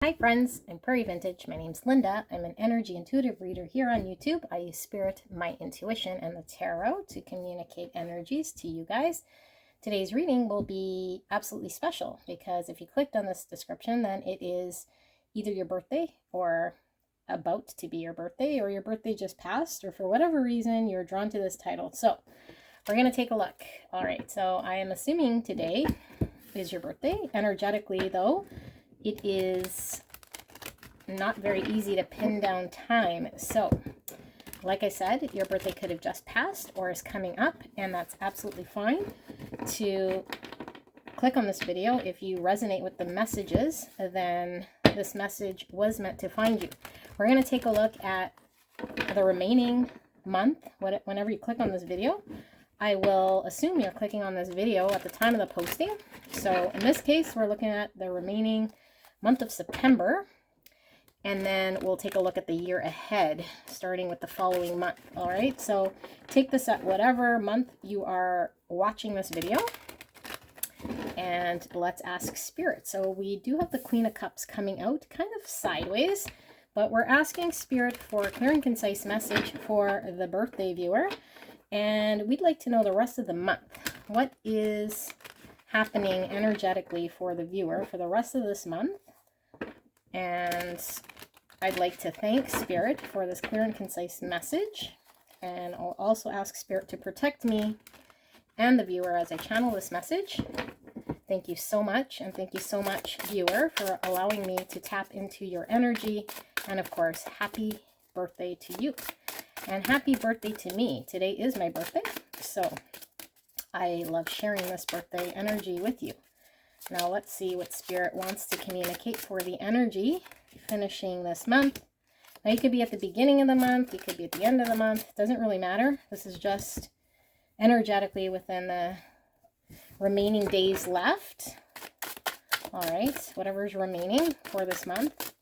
Hi friends, I'm Prairie Vintage. My name's Linda. I'm an energy intuitive reader here on YouTube. I use spirit, my intuition, and the tarot to communicate energies to you guys. Today's reading will be absolutely special because if you clicked on this description, then it is either your birthday or about to be your birthday, or your birthday just passed, or for whatever reason you're drawn to this title. So we're going to take a look. All right, so I am assuming today is your birthday. Energetically though, it is not very easy to pin down time. So, like I said, your birthday could have just passed or is coming up, and that's absolutely fine to click on this video. If you resonate with the messages, then this message was meant to find you. We're going to take a look at the remaining month. Whenever you click on this video, I will assume you're clicking on this video at the time of the posting. So in this case, we're looking at the remaining month of September, and then we'll take a look at the year ahead, starting with the following month. All right, so take this at whatever month you are watching this video, and let's ask Spirit. So we do have the Queen of Cups coming out kind of sideways, but we're asking Spirit for a clear and concise message for the birthday viewer, and we'd like to know the rest of the month. What is happening energetically for the viewer for the rest of this month? And I'd like to thank Spirit for this clear and concise message. And I'll also ask Spirit to protect me and the viewer as I channel this message. Thank you so much. And thank you so much, viewer, for allowing me to tap into your energy. And of course, happy birthday to you. And happy birthday to me. Today is my birthday. So I love sharing this birthday energy with you. Now let's see what Spirit wants to communicate for the energy finishing this month. Now you could be at the beginning of the month, you could be at the end of the month. It doesn't really matter. This is just energetically within the remaining days left. All right, whatever's remaining for this month.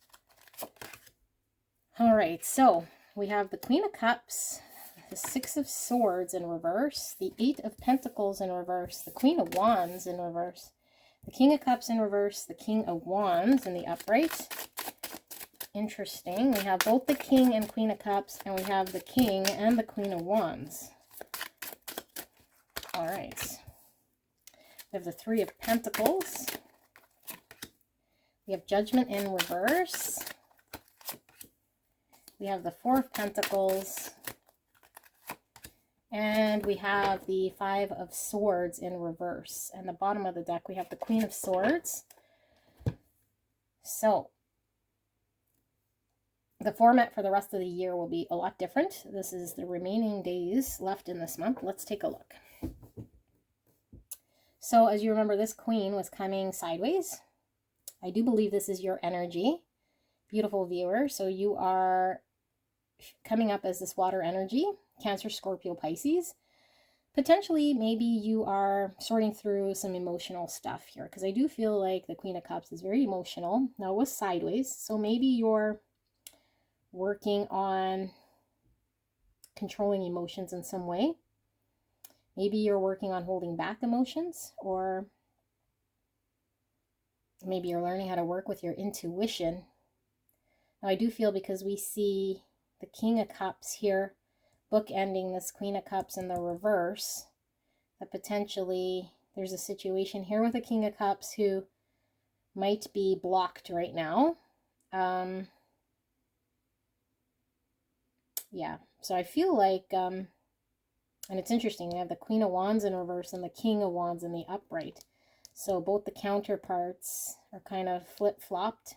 All right, so we have the Queen of Cups, the Six of Swords in reverse, the Eight of Pentacles in reverse, the Queen of Wands in reverse, the King of Cups in reverse, the King of Wands in the upright. Interesting. We have both the King and Queen of Cups, and we have the King and the Queen of Wands. All right. We have the Three of Pentacles. We have Judgment in reverse. We have the Four of Pentacles. And we have the Five of Swords in reverse. And the bottom of the deck, we have the Queen of Swords. So, the format for the rest of the year will be a lot different. This is the remaining days left in this month. Let's take a look. So, as you remember, this Queen was coming sideways. I do believe this is your energy, beautiful viewer. So, you are coming up as this water energy. Cancer, Scorpio, Pisces. Potentially, maybe you are sorting through some emotional stuff here, because I do feel like the Queen of Cups is very emotional. Now, it was sideways, so maybe you're working on controlling emotions in some way. Maybe you're working on holding back emotions, or maybe you're learning how to work with your intuition. Now, I do feel, because we see the King of Cups here bookending this Queen of Cups in the reverse, that potentially there's a situation here with the King of Cups who might be blocked right now. Yeah, so I feel like, and it's interesting, we have the Queen of Wands in reverse and the King of Wands in the upright. So both the counterparts are kind of flip-flopped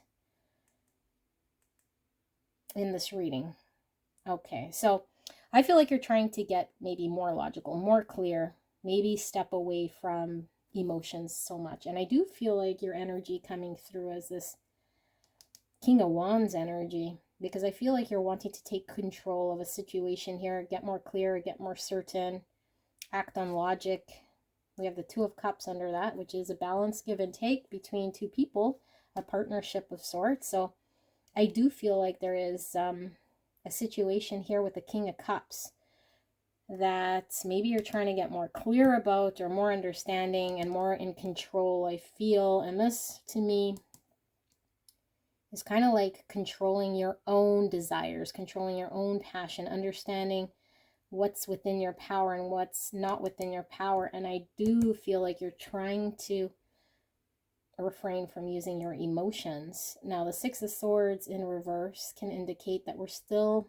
in this reading. Okay, so I feel like you're trying to get maybe more logical, more clear, maybe step away from emotions so much. And I do feel like your energy coming through as this King of Wands energy, because I feel like you're wanting to take control of a situation here, get more clear, get more certain, act on logic. We have the Two of Cups under that, which is a balance, give and take between two people, a partnership of sorts. So I do feel like there is a situation here with the King of Cups that maybe you're trying to get more clear about, or more understanding and more in control, I feel. And this, to me, is kind of like controlling your own desires, controlling your own passion, understanding what's within your power and what's not within your power. And I do feel like you're trying to refrain from using your emotions. Now, the Six of Swords in reverse can indicate that we're still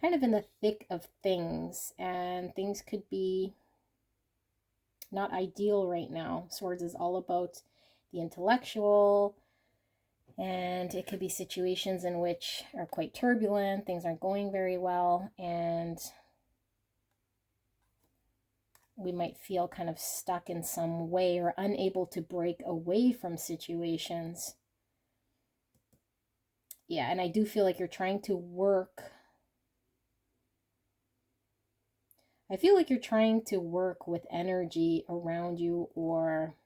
kind of in the thick of things, and things could be not ideal right now. Swords is all about the intellectual, and it could be situations in which are quite turbulent, things aren't going very well, and we might feel kind of stuck in some way or unable to break away from situations. Yeah, and I do feel like you're trying to work. I feel like you're trying to work with energy around you or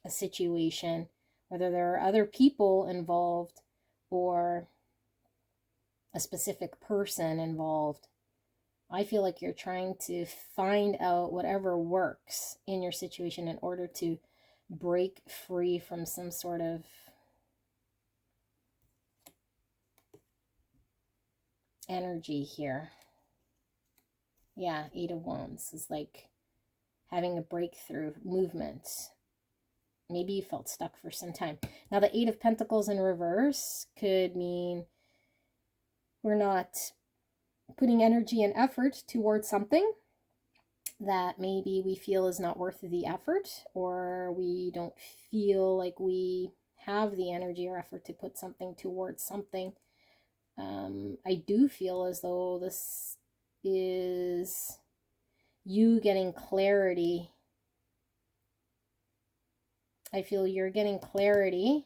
a situation, whether there are other people involved or a specific person involved. I feel like you're trying to find out whatever works in your situation in order to break free from some sort of energy here. Yeah, Eight of Wands is like having a breakthrough movement. Maybe you felt stuck for some time. Now, the Eight of Pentacles in reverse could mean we're not putting energy and effort towards something that maybe we feel is not worth the effort, or we don't feel like we have the energy or effort to put something towards something. I do feel as though this is you getting clarity. I feel you're getting clarity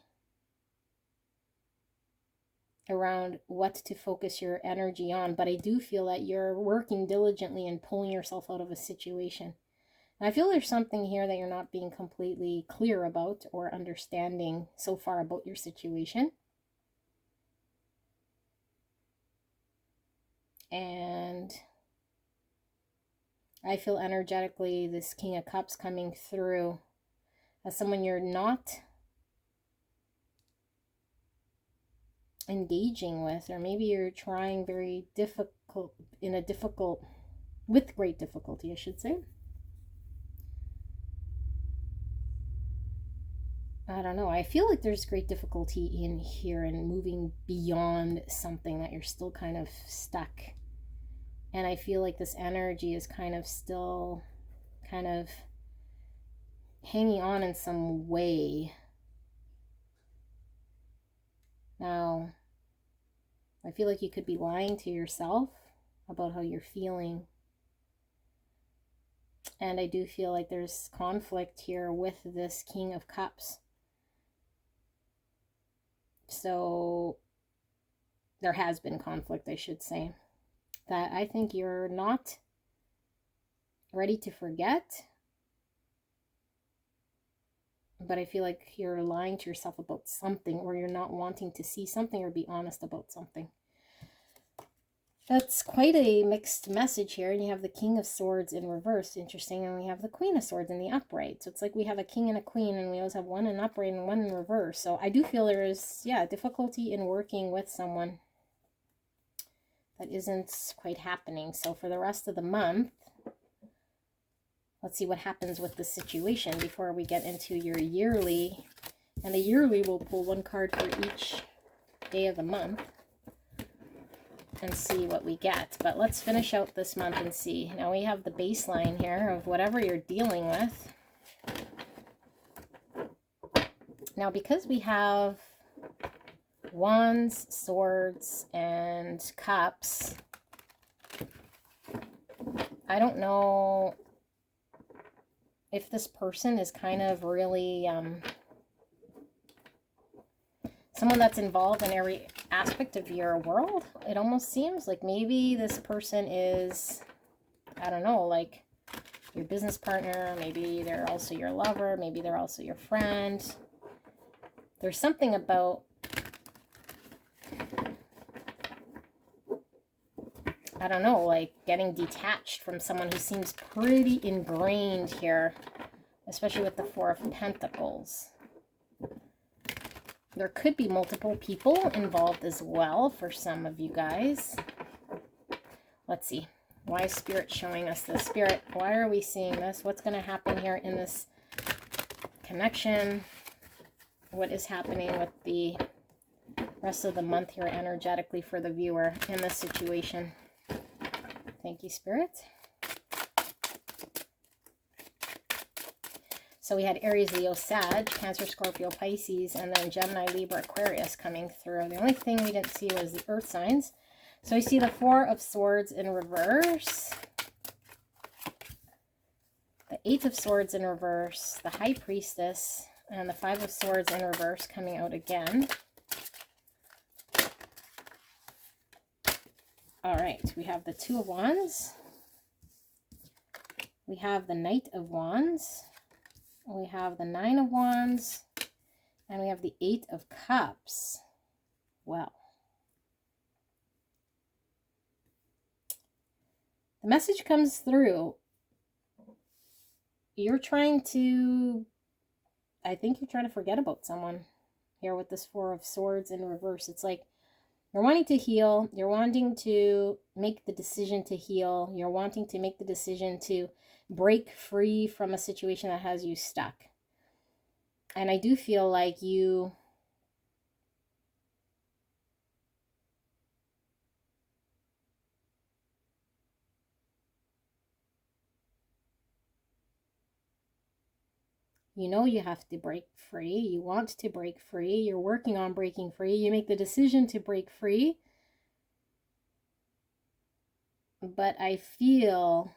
around what to focus your energy on, but I do feel that you're working diligently and pulling yourself out of a situation. And I feel there's something here that you're not being completely clear about or understanding so far about your situation. And I feel energetically this King of Cups coming through as someone you're not engaging with, or maybe you're trying very difficult, with great difficulty, I should say. I don't know. I feel like there's great difficulty in here and moving beyond something that you're still kind of stuck. And I feel like this energy is kind of still kind of hanging on in some way. Now, I feel like you could be lying to yourself about how you're feeling. And I do feel like there's conflict here with this King of Cups. So there has been conflict, I should say, that I think you're not ready to forget, but I feel like you're lying to yourself about something, or you're not wanting to see something or be honest about something. That's quite a mixed message here. And you have the King of Swords in reverse, interesting, and we have the Queen of Swords in the upright. So it's like we have a king and a queen, and we always have one in upright and one in reverse. So I do feel there is, yeah, difficulty in working with someone that isn't quite happening. So for the rest of the month, let's see what happens with the situation before we get into your yearly. And the yearly will pull one card for each day of the month and see what we get. But let's finish out this month and see. Now we have the baseline here of whatever you're dealing with. Now, because we have Wands, Swords, and Cups, I don't know if this person is kind of really someone that's involved in every aspect of your world. It almost seems like maybe this person is, I don't know, like your business partner, maybe they're also your lover, maybe they're also your friend. There's something about, I don't know, like getting detached from someone who seems pretty ingrained here, especially with the Four of Pentacles. There could be multiple people involved as well for some of you guys. Let's see. Why is Spirit showing us this? Spirit, why are we seeing this? What's going to happen here in this connection? What is happening with the rest of the month here energetically for the viewer in this situation? Thank you, Spirit. So we had Aries, Leo, Sag, Cancer, Scorpio, Pisces, and then Gemini, Libra, Aquarius coming through. The only thing we didn't see was the earth signs. So we see the Four of Swords in reverse, the Eight of Swords in reverse, the High Priestess, and the Five of Swords in reverse coming out again. All right, we have the Two of Wands. We have the Knight of Wands. We have the Nine of Wands. And we have the Eight of Cups. Well, the message comes through. You're trying to, I think you're trying to forget about someone here with this Four of Swords in reverse. It's like you're wanting to heal. You're wanting to make the decision to heal. You're wanting to make the decision to break free from a situation that has you stuck. And I do feel like you know you have to break free. You want to break free. You're working on breaking free. You make the decision to break free. But I feel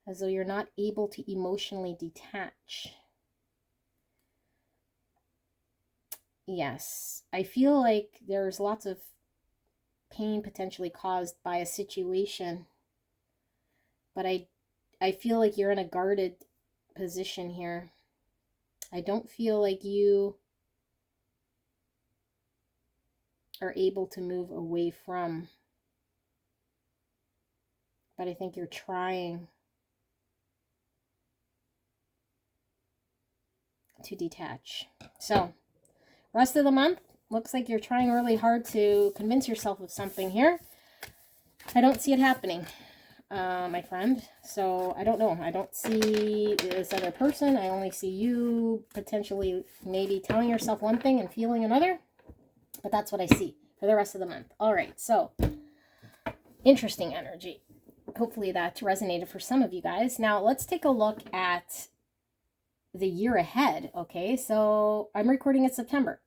as though you're not able to emotionally detach. Yes, I feel like there's lots of pain potentially caused by a situation. But I feel like you're in a guarded position here. I don't feel like you are able to move away from, but I think you're trying to detach. So rest of the month looks like you're trying really hard to convince yourself of something here. I don't see it happening, my friend. So I don't know. I don't see this other person. I only see you potentially maybe telling yourself one thing and feeling another. But that's what I see for the rest of the month. All right. So interesting energy. Hopefully that resonated for some of you guys. Now let's take a look at the year ahead. Okay. So I'm recording in September.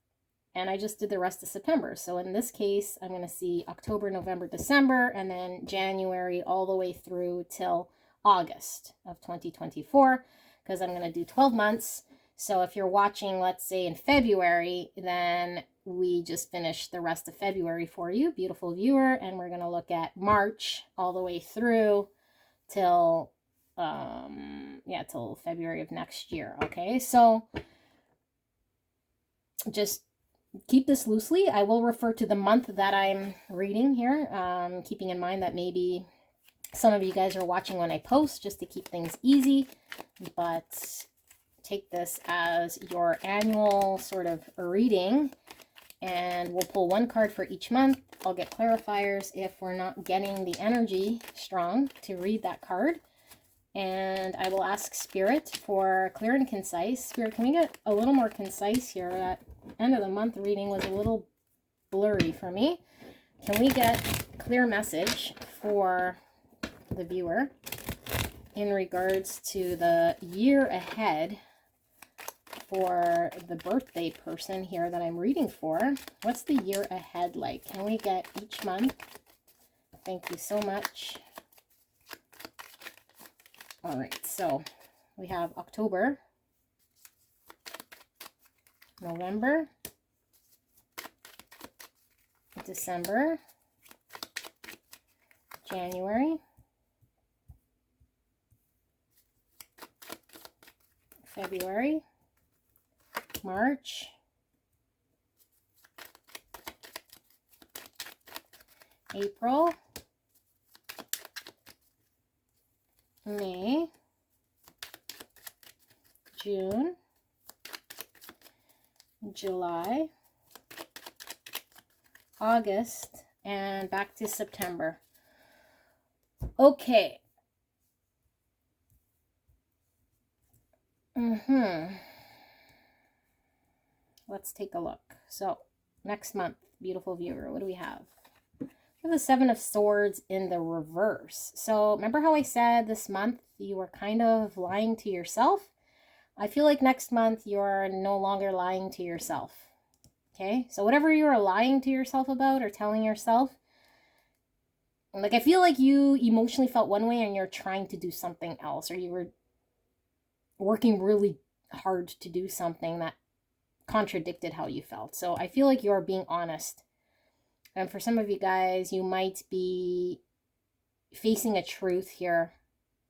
And I just did the rest of September. So in this case, I'm going to see October, November, December, and then January all the way through till August of 2024, because I'm going to do 12 months. So if you're watching, let's say in February, then we just finished the rest of February for you, beautiful viewer. And we're going to look at March all the way through till, till February of next year. Okay. So just keep this loosely. I will refer to the month that I'm reading here, keeping in mind that maybe some of you guys are watching when I post, just to keep things easy. But take this as your annual sort of reading, and we'll pull one card for each month. I'll get clarifiers if we're not getting the energy strong to read that card. And I will ask Spirit for clear and concise. Spirit, can we get a little more concise here? That end of the month reading was a little blurry for me. Can we get clear message for the viewer in regards to the year ahead for the birthday person here that I'm reading for? What's the year ahead like? Can we get each month? Thank you so much. All right, so we have October, November, December, January, February, March, April, May, June, July, August, and back to September. Okay. Let's take a look. So, next month, beautiful viewer, what do we have? We have the Seven of Swords in the reverse. So, remember how I said this month you were kind of lying to yourself? I feel like next month you're no longer lying to yourself. Okay? So, whatever you are lying to yourself about or telling yourself, like I feel like you emotionally felt one way and you're trying to do something else, or you were working really hard to do something that contradicted how you felt. So I feel like you're being honest. And for some of you guys, you might be facing a truth here,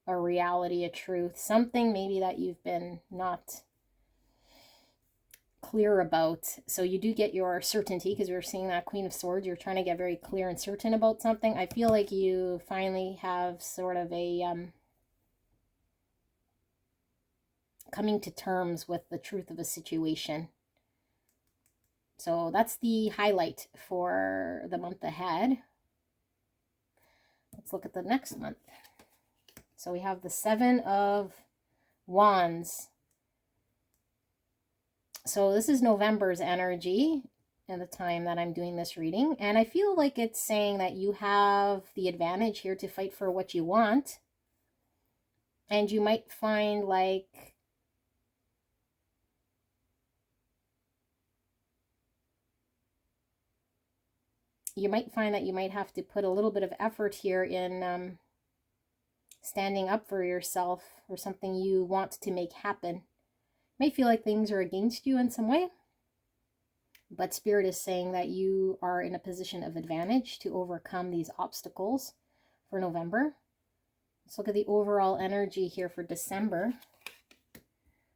a reality, a truth, something maybe that you've been not clear about. So you do get your certainty, because we were seeing that Queen of Swords. You're trying to get very clear and certain about something. I feel like you finally have sort of a coming to terms with the truth of a situation. So that's the highlight for the month ahead. Let's look at the next month. So we have the Seven of Wands. So this is November's energy at the time that I'm doing this reading. And I feel like it's saying that you have the advantage here to fight for what you want. And you might find like you might have to put a little bit of effort here in standing up for yourself or something you want to make happen. You may feel like things are against you in some way, but Spirit is saying that you are in a position of advantage to overcome these obstacles for November. Let's look at the overall energy here for December.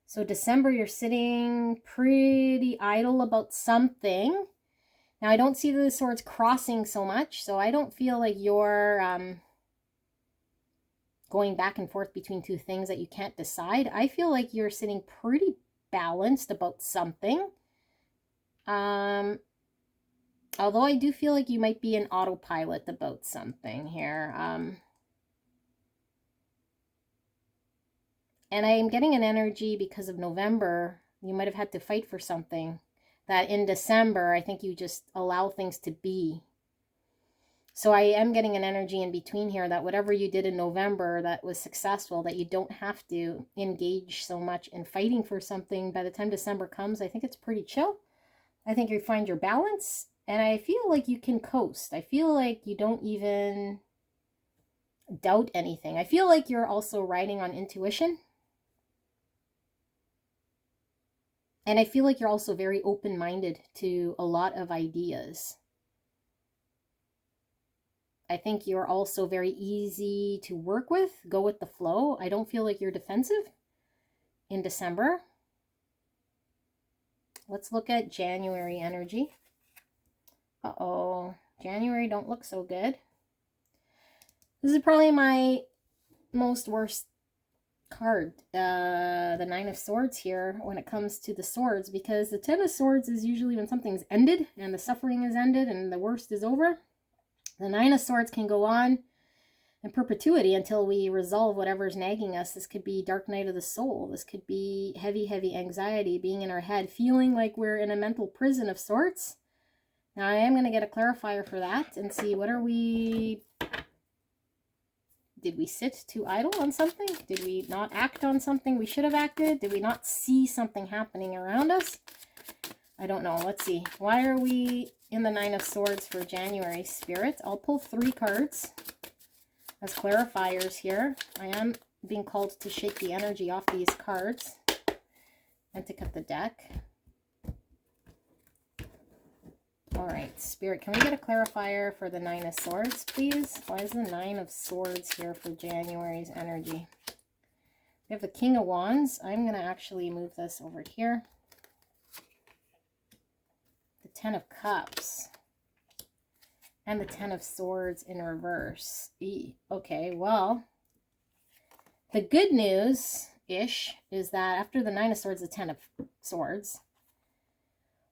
So December, you're sitting pretty idle about something. Now, I don't see the swords crossing so much, so I don't feel like you're going back and forth between two things that you can't decide. I feel like you're sitting pretty balanced about something. Although I do feel like you might be an autopilot about something here. And I am getting an energy because of November. You might have had to fight for something. That in December, I think you just allow things to be. So I am getting an energy in between here that whatever you did in November that was successful, that you don't have to engage so much in fighting for something. By the time December comes, I think it's pretty chill. I think you find your balance, and I feel like you can coast. I feel like you don't even doubt anything. I feel like you're also riding on intuition. And I feel like you're also very open-minded to a lot of ideas. I think you're also very easy to work with, go with the flow. I don't feel like you're defensive in December. Let's look at January energy. Uh-oh, January don't look so good. This is probably my worst card, the Nine of Swords here when it comes to the swords, because the Ten of Swords is usually when something's ended and the suffering is ended and the worst is over. The Nine of Swords can go on in perpetuity until we resolve whatever's nagging us. This could be dark night of the soul. This could be heavy anxiety being in our head, feeling like we're in a mental prison of sorts. Now I am going to get a clarifier for that and see what are we... Did we sit too idle on something? Did we not act on something we should have acted? Did we not see something happening around us? I don't know. Let's see. Why are we in the Nine of Swords for January, Spirit? I'll pull 3 cards as clarifiers here. I am being called to shake the energy off these cards and to cut the deck. All right, Spirit, can we get a clarifier for the Nine of Swords, please? Why is the Nine of Swords here for January's energy? We have the King of Wands. I'm going to actually move this over here. The Ten of Cups. And the Ten of Swords in reverse. Okay, well, the good news-ish is that after the Nine of Swords, the Ten of Swords,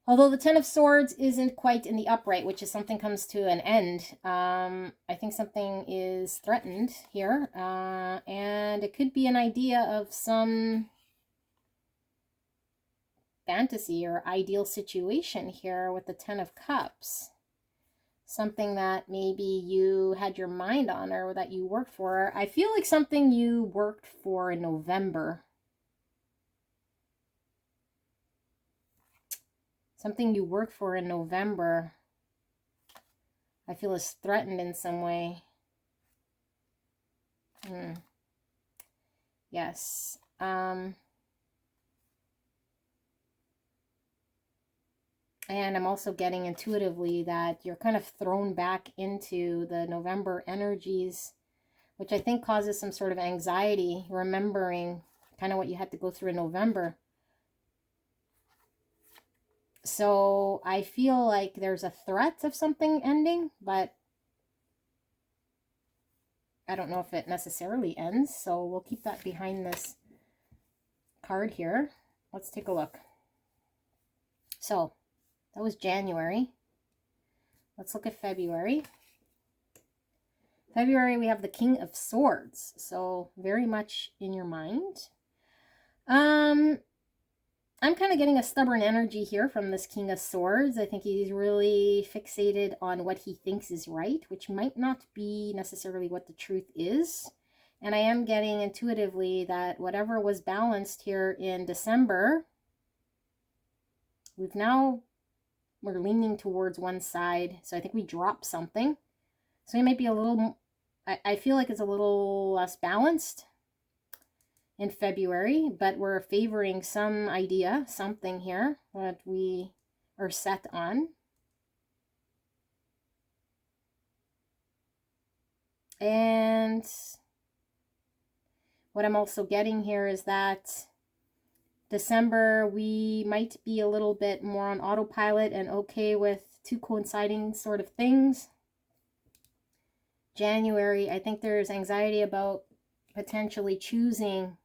Although the Ten of Swords isn't quite in the upright, which is something comes to an end. I think something is threatened here. And it could be an idea of some fantasy or ideal situation here with the Ten of Cups. Something that maybe you had your mind on or that you worked for. I feel like something you worked for in November. Something you worked for in November, I feel is threatened in some way. Yes. And I'm also getting intuitively that you're kind of thrown back into the November energies, which I think causes some sort of anxiety, remembering kind of what you had to go through in November. So I feel like there's a threat of something ending, but I don't know if it necessarily ends. So we'll keep that behind this card here. Let's take a look. So that was January. Let's look at February. February, we have the King of Swords. So very much in your mind. I'm kind of getting a stubborn energy here from this King of Swords. I think he's really fixated on what he thinks is right, which might not be necessarily what the truth is. And I am getting intuitively that whatever was balanced here in December, we're leaning towards one side. So I think we dropped something. So it might be a little, I feel like it's a little less balanced in February, but we're favoring some idea, something here that we are set on. And what I'm also getting here is that December, we might be a little bit more on autopilot and okay with two coinciding sort of things. January, I think there's anxiety about potentially choosing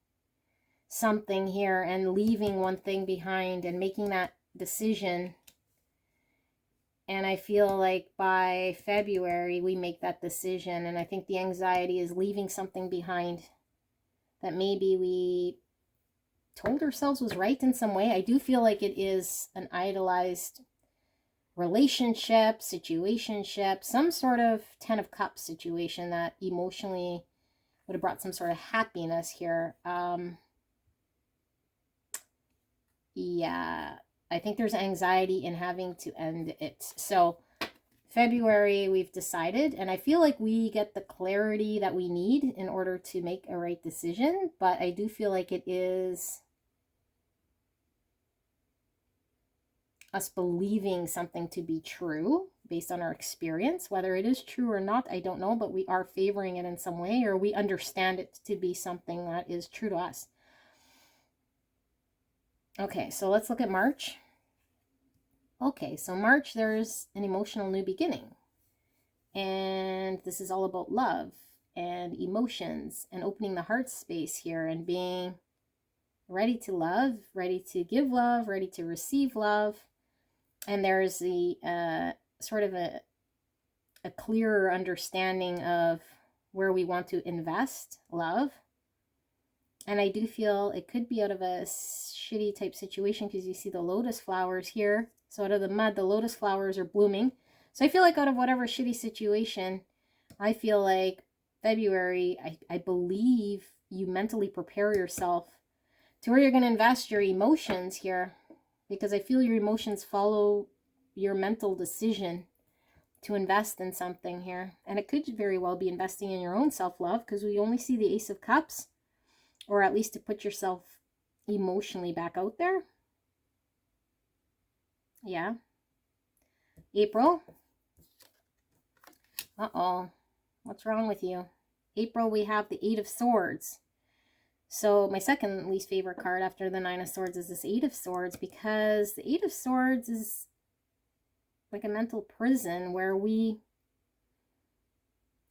something here and leaving one thing behind and making that decision. And I feel like by February we make that decision, and I think the anxiety is leaving something behind that maybe we told ourselves was right in some way. I do feel like it is an idolized relationship, situationship, some sort of Ten of Cups situation that emotionally would have brought some sort of happiness here. Yeah, I think there's anxiety in having to end it. So February, we've decided, and I feel like we get the clarity that we need in order to make a right decision, but I do feel like it is us believing something to be true based on our experience. Whether it is true or not, I don't know, but we are favoring it in some way, or we understand it to be something that is true to us. Okay, so let's look at March. Okay, so March, there's an emotional new beginning. And this is all about love and emotions and opening the heart space here and being ready to love, ready to give love, ready to receive love. And there's the sort of a clearer understanding of where we want to invest love. And I do feel it could be out of a shitty type situation because you see the lotus flowers here. So out of the mud, the lotus flowers are blooming. So I feel like out of whatever shitty situation, I feel like February, I believe you mentally prepare yourself to where you're going to invest your emotions here. Because I feel your emotions follow your mental decision to invest in something here. And it could very well be investing in your own self-love because we only see the Ace of Cups. Or at least to put yourself emotionally back out there. Yeah. April. Uh-oh. What's wrong with you? April, we have the Eight of Swords. So my second least favorite card after the Nine of Swords is this Eight of Swords, because the Eight of Swords is like a mental prison where we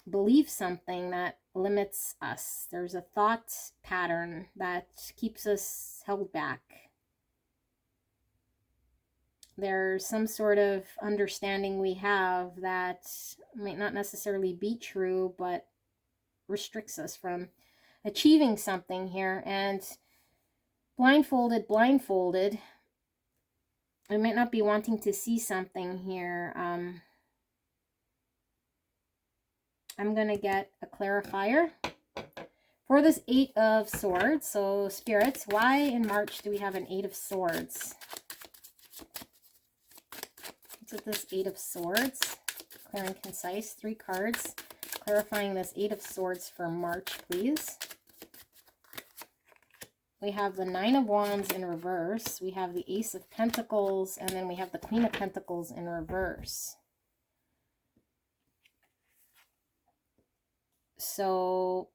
believe something that limits us. There's a thought pattern that keeps us held back. there's some sort of understanding we have that might not necessarily be true, but restricts us from achieving something here. And blindfolded, we might not be wanting to see something here. I'm going to get a clarifier for this Eight of Swords. So, spirits, why in March do we have an Eight of Swords? What's with this Eight of Swords? Clear and concise. 3 cards. Clarifying this Eight of Swords for March, please. We have the Nine of Wands in reverse. We have the Ace of Pentacles. And then we have the Queen of Pentacles in reverse. So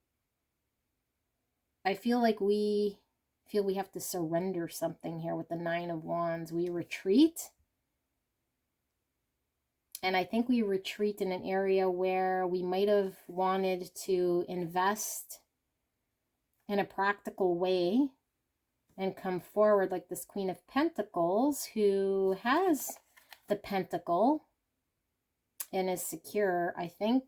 I feel like we have to surrender something here with the Nine of Wands. We retreat. And I think we retreat in an area where we might have wanted to invest in a practical way and come forward like this Queen of Pentacles, who has the Pentacle and is secure. I think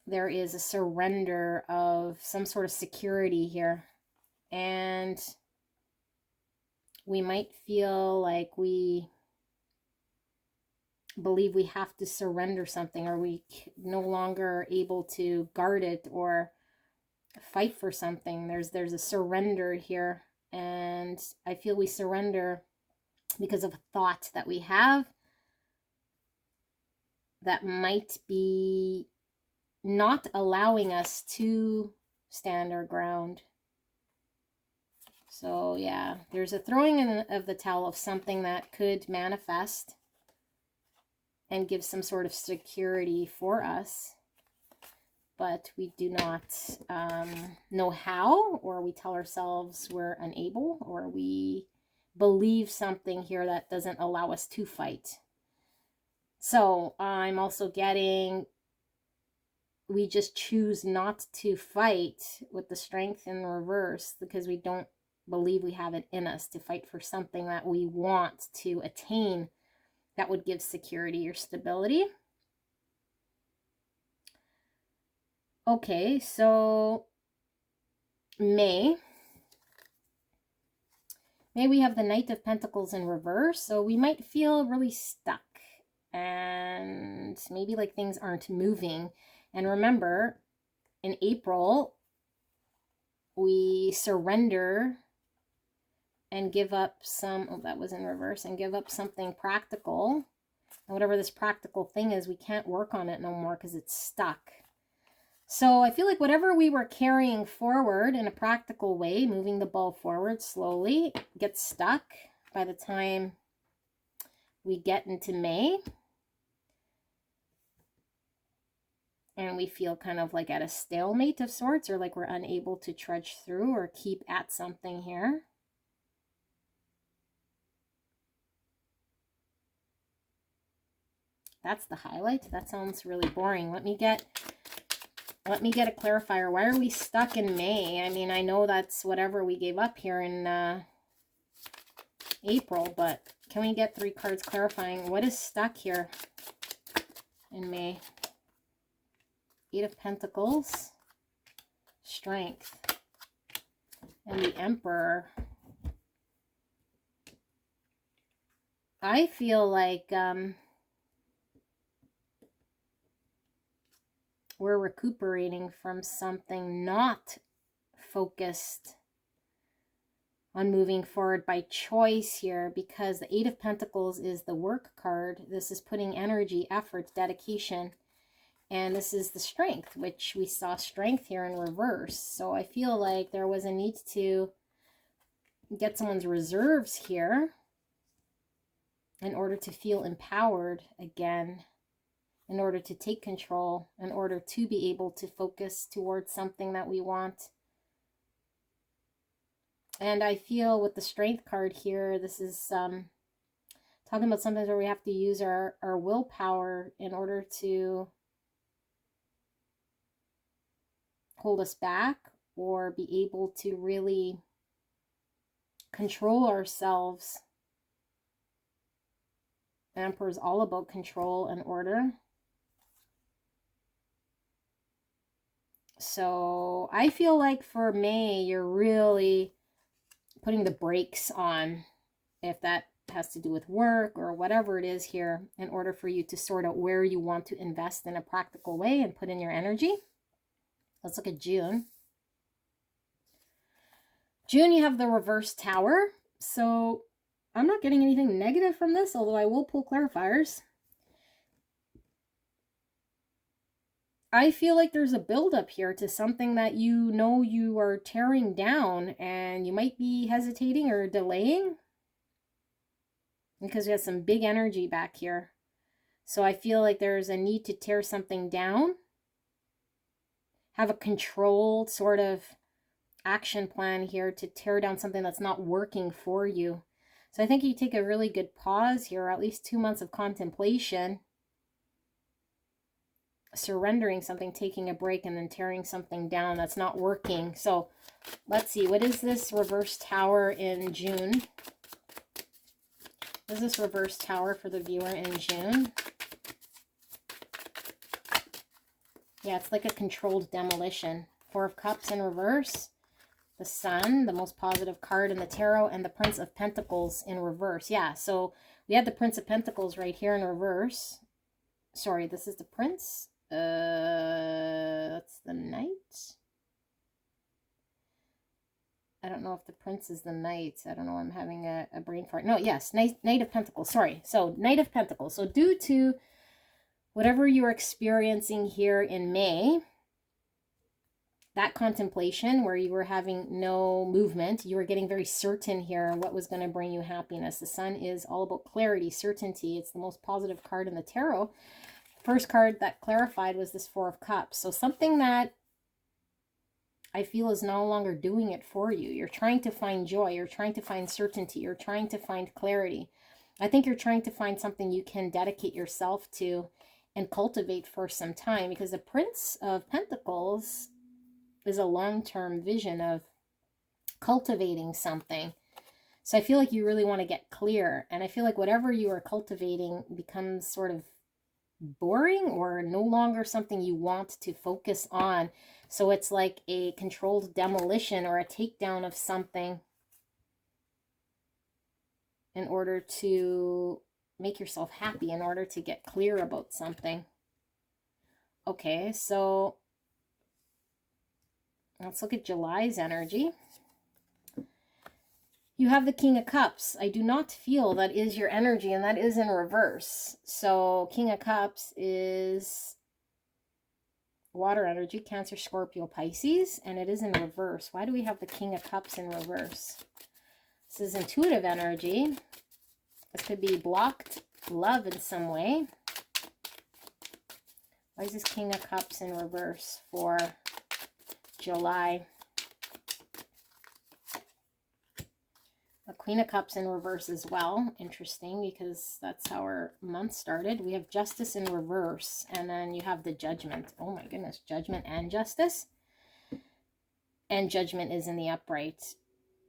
there is a surrender of some sort of security here. And we might feel like we believe we have to surrender something, or we no longer able to guard it or fight for something. There's a surrender here, and I feel we surrender because of a thought that we have that might be not allowing us to stand our ground. So yeah, there's a throwing in of the towel of something that could manifest and give some sort of security for us, but we do not know how, or we tell ourselves we're unable, or we believe something here that doesn't allow us to fight. So I'm also getting, we just choose not to fight with the Strength in reverse because we don't believe we have it in us to fight for something that we want to attain that would give security or stability. Okay, so May we have the Knight of Pentacles in reverse. So we might feel really stuck and maybe like things aren't moving. And remember, in April, we surrender and give up some, oh, that was in reverse, and give up something practical. And whatever this practical thing is, we can't work on it no more because it's stuck. So I feel like whatever we were carrying forward in a practical way, moving the ball forward slowly, gets stuck by the time we get into May. And we feel kind of like at a stalemate of sorts, or like we're unable to trudge through or keep at something here. That's the highlight. That sounds really boring. Let me get a clarifier. Why are we stuck in May? I mean, I know that's whatever we gave up here in April, but can we get 3 cards clarifying what is stuck here in May? Eight of Pentacles, Strength, and the Emperor. I feel like we're recuperating from something, not focused on moving forward by choice here, because the Eight of Pentacles is the work card. This is putting energy, effort, dedication. And this is the Strength, which we saw Strength here in reverse. So I feel like there was a need to get someone's reserves here in order to feel empowered again, in order to take control, in order to be able to focus towards something that we want. And I feel with the Strength card here, this is talking about sometimes where we have to use our willpower in order to hold us back or be able to really control ourselves Emperor is all about control and order. So I feel like for May, you're really putting the brakes on, if that has to do with work or whatever it is here, in order for you to sort out where you want to invest in a practical way and put in your energy. Let's look at June. June, you have the reverse tower. So I'm not getting anything negative from this, although I will pull clarifiers. I feel like there's a buildup here to something that you know you are tearing down, and you might be hesitating or delaying because we have some big energy back here. So I feel like there's a need to tear something down, have a controlled sort of action plan here to tear down something that's not working for you. So I think you take a really good pause here, or at least 2 months of contemplation, surrendering something, taking a break, and then tearing something down that's not working. So let's see, what is this reverse tower in June? What is this reverse tower for the viewer in June? Yeah, it's like a controlled demolition. Four of Cups in reverse. The Sun, the most positive card in the tarot, and the Prince of Pentacles in reverse. Yeah, so we had the Prince of Pentacles right here in reverse. Sorry, this is the Prince. That's the Knight. I don't know if the Prince is the Knight. I don't know. I'm having a brain fart. No, yes, Knight of Pentacles. Sorry. So Knight of Pentacles. So due to whatever you're experiencing here in May, that contemplation where you were having no movement, you were getting very certain here what was going to bring you happiness. The Sun is all about clarity, certainty. It's the most positive card in the tarot. First card that clarified was this Four of Cups. So something that I feel is no longer doing it for you. You're trying to find joy. You're trying to find certainty. You're trying to find clarity. I think you're trying to find something you can dedicate yourself to and cultivate for some time, because the Prince of Pentacles is a long-term vision of cultivating something. So I feel like you really want to get clear. And I feel like whatever you are cultivating becomes sort of boring or no longer something you want to focus on. So it's like a controlled demolition or a takedown of something in order to make yourself happy, in order to get clear about something. Okay, so let's look at July's energy. You have the King of Cups. I do not feel that is your energy, and that is in reverse. So King of Cups is water energy, Cancer, Scorpio, Pisces, and it is in reverse. Why do we have the King of Cups in reverse? This is intuitive energy. This could be blocked love in some way. Why is this King of Cups in reverse for July? The Queen of Cups in reverse as well. Interesting, because that's how our month started. We have Justice in reverse, and then you have the Judgment. Oh my goodness, Judgment and Justice. And Judgment is in the upright.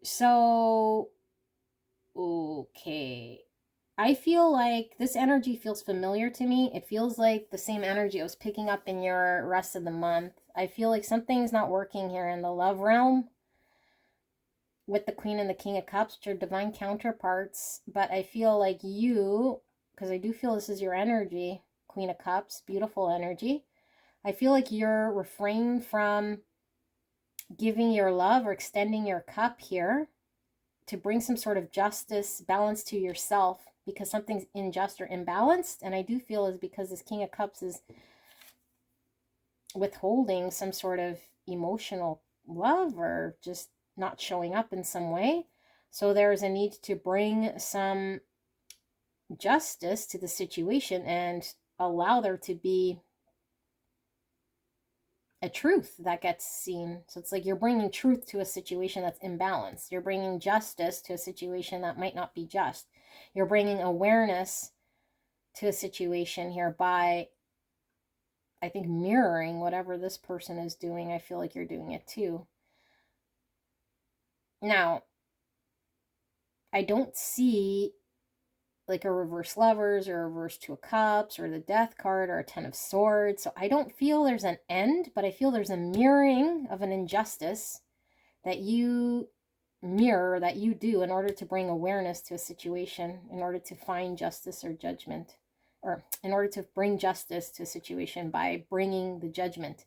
So, okay. I feel like this energy feels familiar to me. It feels like the same energy I was picking up in your rest of the month. I feel like something's not working here in the love realm with the Queen and the King of Cups, which are divine counterparts. But I feel like you, because I do feel this is your energy, Queen of Cups, beautiful energy. I feel like you're refraining from giving your love or extending your cup here to bring some sort of justice, balance to yourself, because something's unjust or imbalanced. And I do feel is because this King of Cups is withholding some sort of emotional love or just not showing up in some way. So there's a need to bring some justice to the situation and allow there to be a truth that gets seen. So it's like you're bringing truth to a situation that's imbalanced. You're bringing justice to a situation that might not be just. You're bringing awareness to a situation here by, I think, mirroring whatever this person is doing. I feel like you're doing it too. Now, I don't see like a reverse lovers or a reverse two of cups or the death card or a 10 of swords. So I don't feel there's an end, but I feel there's a mirroring of an injustice that you mirror, that you do in order to bring awareness to a situation, in order to find justice or judgment, or in order to bring justice to a situation by bringing the judgment.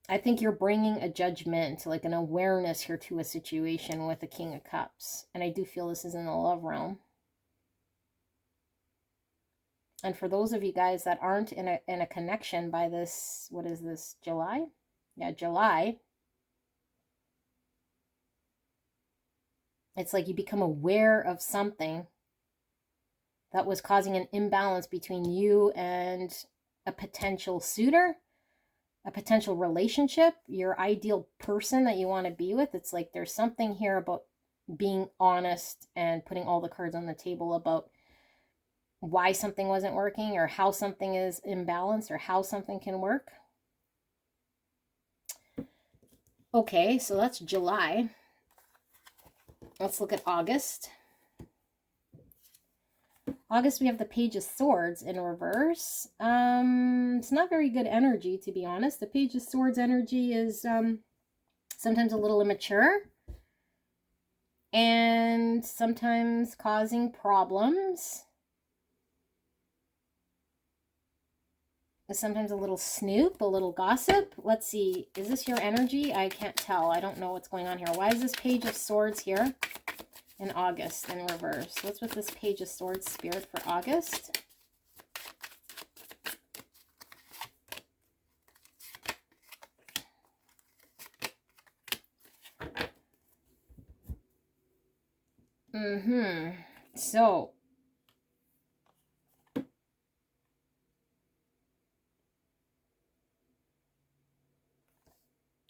I think you're bringing a judgment, like an awareness here to a situation with the King of Cups. And I do feel this is in the love realm. And for those of you guys that aren't in a connection by this, what is this, July? Yeah, July. It's like you become aware of something that was causing an imbalance between you and a potential suitor, a potential relationship, your ideal person that you want to be with. It's like there's something here about being honest and putting all the cards on the table about why something wasn't working or how something is imbalanced or how something can work. Okay, so that's July. Let's look at August. August, we have the Page of Swords in reverse. It's not very good energy, to be honest. The Page of Swords energy is sometimes a little immature and sometimes causing problems. Sometimes a little snoop, a little gossip. Let's see. Is this your energy? I can't tell. I don't know what's going on here. Why is this Page of Swords here in August in reverse? What's with this Page of Swords spirit for August? So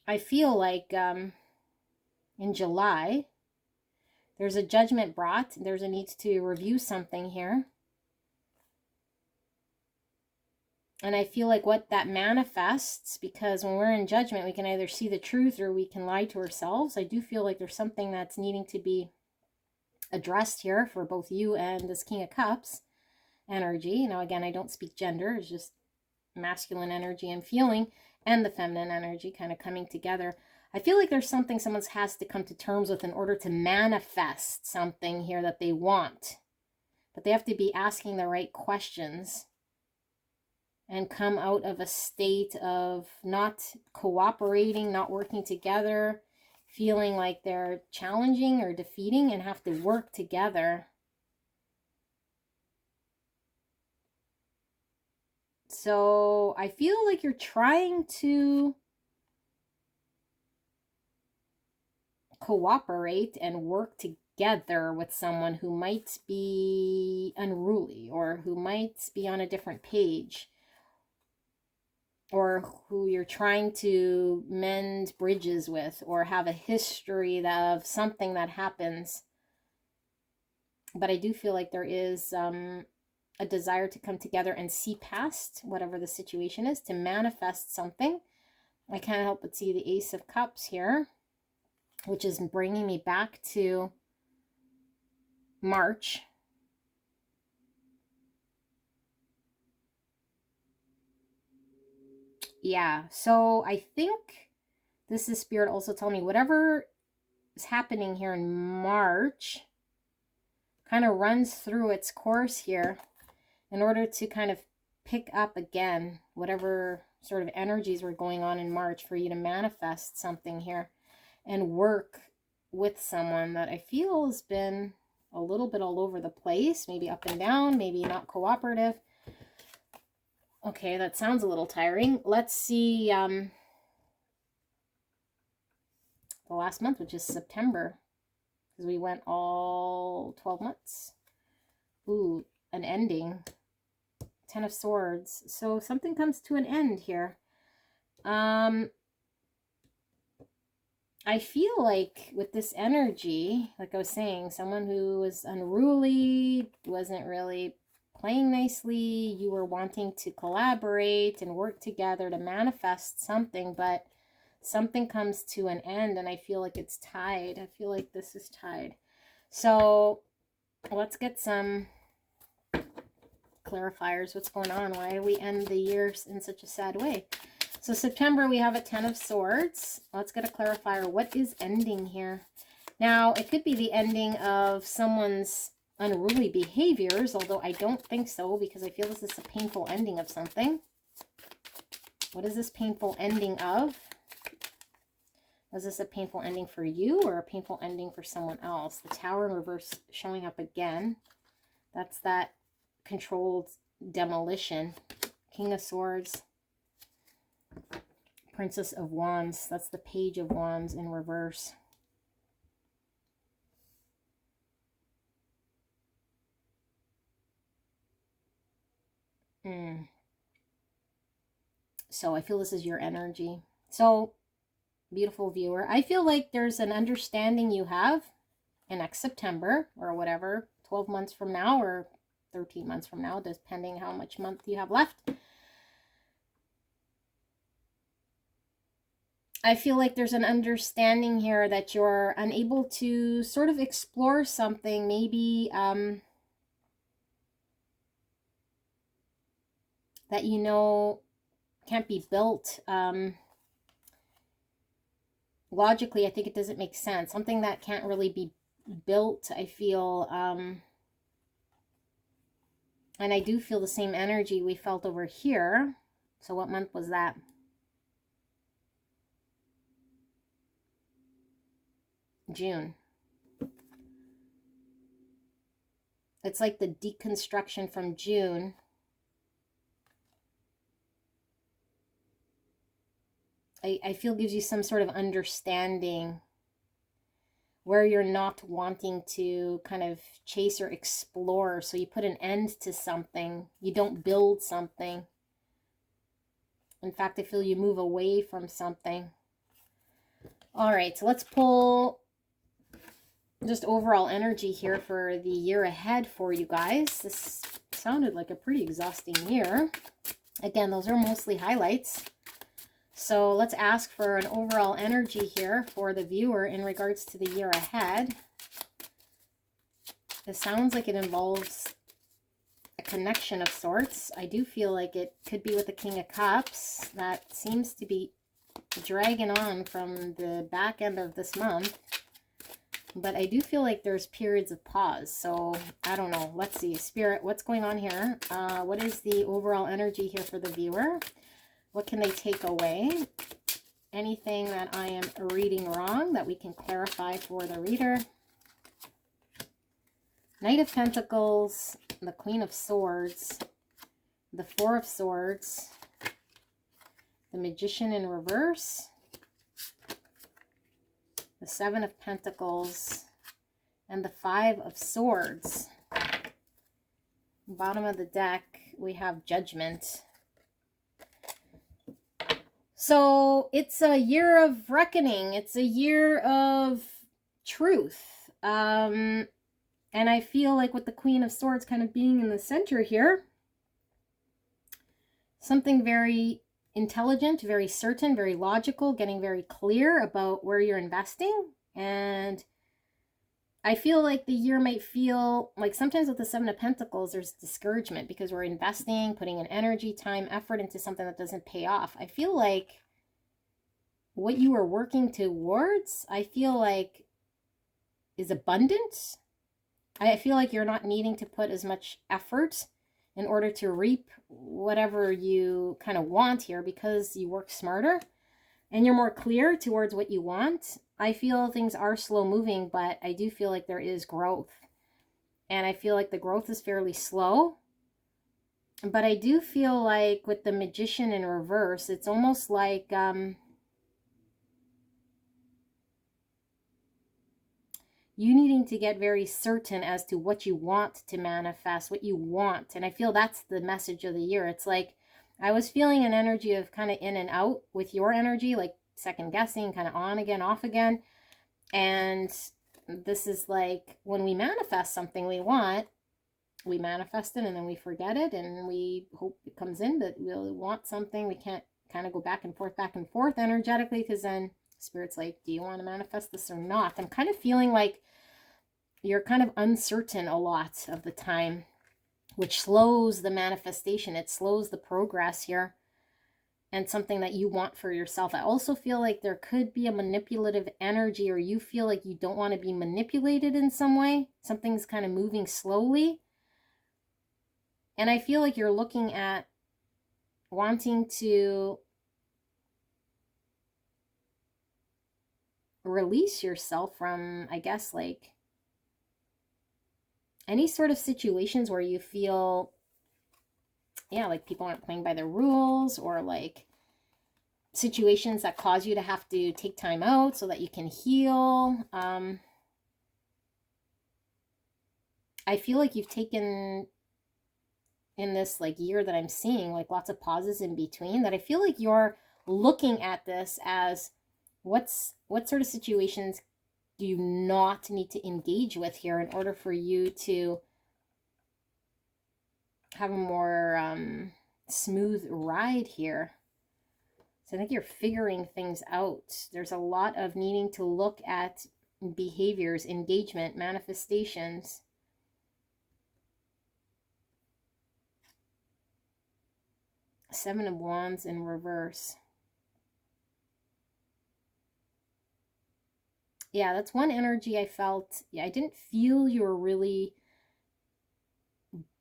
I feel like in July, there's a judgment brought. There's a need to review something here. And I feel like what that manifests, because when we're in judgment, we can either see the truth or we can lie to ourselves. I do feel like there's something that's needing to be addressed here for both you and this King of Cups energy. Now, again, I don't speak gender. It's just masculine energy and feeling and the feminine energy kind of coming together. I feel like there's something someone has to come to terms with in order to manifest something here that they want. But they have to be asking the right questions and come out of a state of not cooperating, not working together, feeling like they're challenging or defeating and have to work together. So I feel like you're trying to cooperate and work together with someone who might be unruly or who might be on a different page, or who you're trying to mend bridges with or have a history of something that happens. But I do feel like there is a desire to come together and see past whatever the situation is, to manifest something. I can't help but see the Ace of Cups here, which is bringing me back to March. Yeah, so I think this is Spirit also telling me whatever is happening here in March kind of runs through its course here in order to kind of pick up again whatever sort of energies were going on in March for you to manifest something here and work with someone that I feel has been a little bit all over the place, maybe up and down, maybe not cooperative. Okay, that sounds a little tiring. Let's see the last month, which is September, because we went all 12 months. Ooh, an ending. 10 of Swords. So something comes to an end here. I feel like with this energy, like I was saying, someone who was unruly, wasn't really playing nicely, you were wanting to collaborate and work together to manifest something, but something comes to an end and I feel like it's tied. I feel like this is tied. So let's get some clarifiers. What's going on? Why do we end the year in such a sad way? So September, we have a 10 of Swords. Let's get a clarifier. What is ending here? Now, it could be the ending of someone's unruly behaviors, although I don't think so, because I feel this is a painful ending of something. What is this painful ending of? Was this a painful ending for you or a painful ending for someone else? The Tower in reverse showing up again. That's that controlled demolition. King of Swords. Princess of Wands. That's the Page of Wands in reverse. So I feel this is your energy. So, beautiful viewer, I feel like there's an understanding you have in next September or whatever, 12 months from now or 13 months from now, depending how much month you have left. I feel like there's an understanding here that you're unable to sort of explore something, maybe that you know can't be built. Logically, I think it doesn't make sense. Something that can't really be built, I feel. And I do feel the same energy we felt over here. So what month was that? June. It's like the deconstruction from June. I feel gives you some sort of understanding where you're not wanting to kind of chase or explore. So you put an end to something. You don't build something. In fact, I feel you move away from something. All right, so let's pull just overall energy here for the year ahead for you guys. This sounded like a pretty exhausting year. Again, those are mostly highlights. So let's ask for an overall energy here for the viewer in regards to the year ahead. It sounds like it involves a connection of sorts. I do feel like it could be with the King of Cups. That seems to be dragging on from the back end of this month. But I do feel like there's periods of pause. So I don't know. Let's see. Spirit, what's going on here? What is the overall energy here for the viewer? What can they take away? Anything that I am reading wrong that we can clarify for the reader? Knight of Pentacles, the Queen of Swords, the Four of Swords, the Magician in reverse, the Seven of Pentacles, and the Five of Swords. Bottom of the deck, we have Judgment. So it's a year of reckoning. It's a year of truth. And I feel like with the Queen of Swords kind of being in the center here, something very intelligent, very certain, very logical, getting very clear about where you're investing. And I feel like the year might feel like sometimes with the Seven of Pentacles, there's discouragement because we're investing, putting in energy, time, effort into something that doesn't pay off. I feel like what you are working towards, I feel like is abundant. I feel like you're not needing to put as much effort in order to reap whatever you kind of want here because you work smarter and you're more clear towards what you want. I feel things are slow moving, but I do feel like there is growth. And I feel like the growth is fairly slow. But I do feel like with the Magician in reverse, it's almost like you needing to get very certain as to what you want to manifest, what you want. And I feel that's the message of the year. It's like I was feeling an energy of kind of in and out with your energy, like second guessing, kind of on again, off again. And this is like when we manifest something we want, we manifest it and then we forget it and we hope it comes in, but we'll want something. We can't kind of go back and forth energetically because then Spirit's like, do you want to manifest this or not? I'm kind of feeling like you're kind of uncertain a lot of the time, which slows the manifestation. It slows the progress here, and something that you want for yourself. I also feel like there could be a manipulative energy, or you feel like you don't want to be manipulated in some way. Something's kind of moving slowly. And I feel like you're looking at wanting to release yourself from, I guess, like any sort of situations where you feel, yeah, like people aren't playing by the rules, or like situations that cause you to have to take time out so that you can heal. I feel like you've taken, in this like year that I'm seeing, like lots of pauses in between, that I feel like you're looking at this as what sort of situations do you not need to engage with here in order for you to have a more smooth ride here. So I think you're figuring things out. There's a lot of needing to look at behaviors, engagement, manifestations. Seven of Wands in reverse. Yeah, that's one energy I felt. Yeah, I didn't feel you were really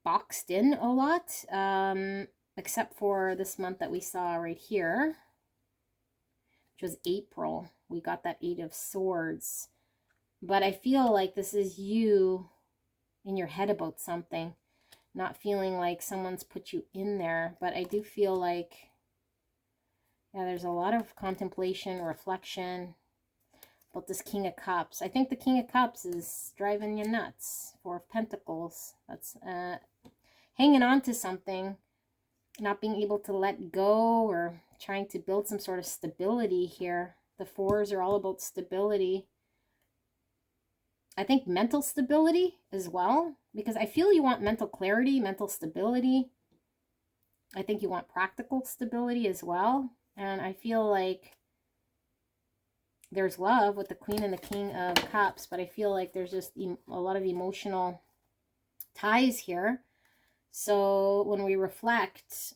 boxed in a lot, except for this month that we saw right here, which was April. We got that Eight of Swords. But I feel like this is you in your head about something, not feeling like someone's put you in there. But I do feel like, yeah, there's a lot of contemplation, reflection about this King of Cups. I think the King of Cups is driving you nuts. Four of Pentacles. That's hanging on to something, not being able to let go, or trying to build some sort of stability here. The fours are all about stability. I think mental stability as well, because I feel you want mental clarity, mental stability. I think you want practical stability as well. And I feel like there's love with the Queen and the King of Cups, but I feel like there's just a lot of emotional ties here. So when we reflect,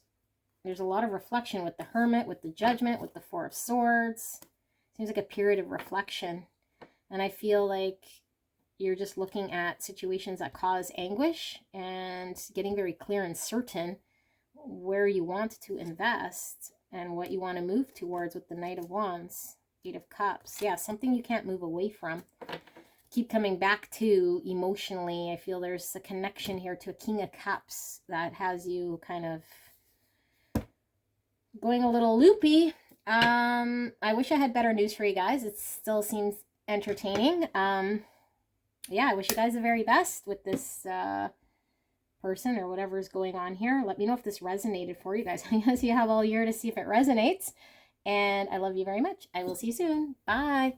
there's a lot of reflection with the Hermit, with the Judgment, with the Four of Swords. Seems like a period of reflection. And I feel like you're just looking at situations that cause anguish and getting very clear and certain where you want to invest and what you want to move towards with the Knight of Wands, Eight of Cups. Yeah, something you can't move away from. Keep coming back to emotionally. I feel there's a connection here to a King of Cups that has you kind of going a little loopy. I wish I had better news for you guys. It still seems entertaining. Yeah, I wish you guys the very best with this person or whatever is going on here. Let me know if this resonated for you guys. I guess you have all year to see if it resonates. And I love you very much. I will see you soon. Bye.